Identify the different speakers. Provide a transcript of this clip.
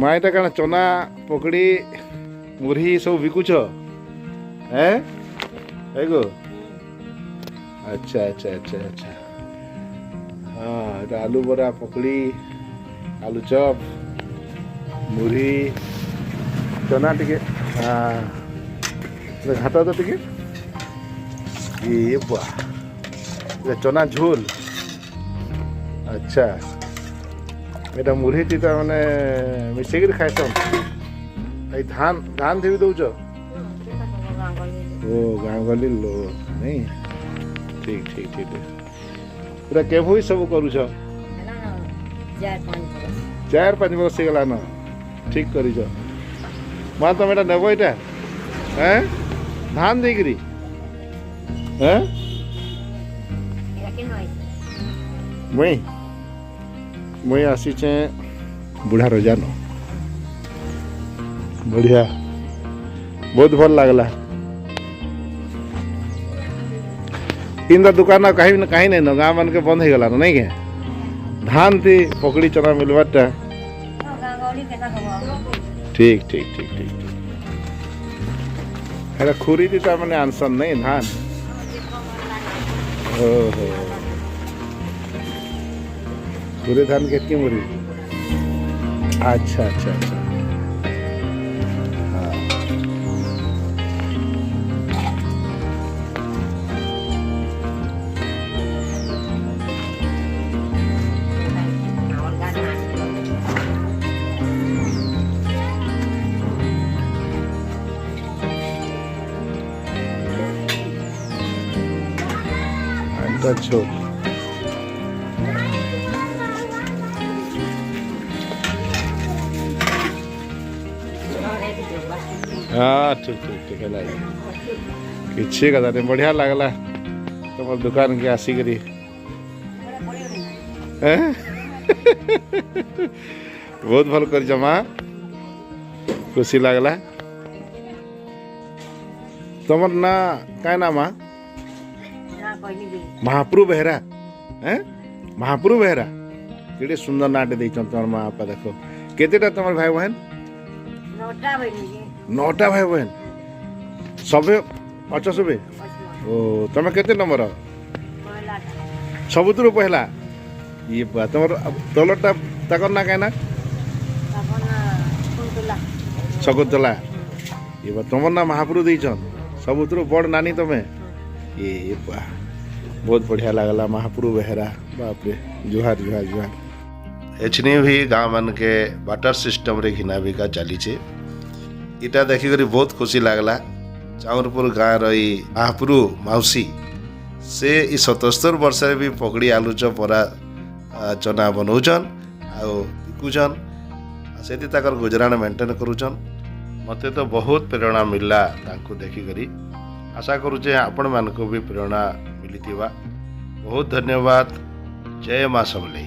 Speaker 1: माँ इटा कण चना पकड़ी मुरही सब बिकुछ हैं गो। अच्छा अच्छा अच्छा अच्छा हाँ इटा आलू बरा पकड़ी आलू चप मुरही चना टिके हाँ घाटा तो टिके ये बुआ चना झोल। अच्छा एटा मुरही तीता माने मिसेक खाए धान धान थी दौच ओ गाँ गली लो नहीं ठीक ठीक ठीक पूरा केभु सब करूछ 4-5 वर्ष गला न ठीक करी माँ तुम एटा नेब एटा हैं धान देकरी हैं मुई आसीचे बुढ़ा रजा न बढ़िया बहुत भल लगला इन दुकान कहीं नहीं न गाँव मान के बंद हो गला नहीं के धान थी पकड़ी चना मिलवाटा ठीक ठीक ठीक ठीक है खुरी थी मैंने आंसर नहीं धान ओहो खुरी धान के मुरी अच्छा अच्छा अच्छा अच्छा हाँ ठीक ठीक ठीक है किसी कथा नहीं बढ़िया लगला तुम दुकान के आसिकरी बहुत भल कर जमा खुशी लगला तुम ना क्या नाम महाप्रभु बेहरा हैं महाप्रभु बेहरा केड़े सुंदर नाटे देछन तोर मां आपा देखो केतेटा तमर भाई बहन 9टा भाई बहन सबे अच्छा सबे ओ तमे केते नंबर सबुतरु पहला ये बा तमर तलटा तकर ना कहना शकुंतला ये बा तमर ना महाप्रभु देछन सबुतरु बड़ नानी तमे ये बा बहुत बढ़िया लगला महाप्रभु बेहरा बाप रे जुहार जुहार जुहार एचनी भी गाँव मान के वाटर सिस्टम रे घिना बिका चली इटा देखी करी बहुत खुशी लगला चाउरपुर गाँव रही महाप्रभु मौसी से 77 वर्ष भी पकड़ी आलू चप बरा चना बनाऊन आकुचन से गुजराण मेंटेन करुचन मते तो बहुत प्रेरणा मिलला तांको देखी करी आशा करुचे आपण मानको भी प्रेरणा मिली बहुत धन्यवाद। जय मां सबले।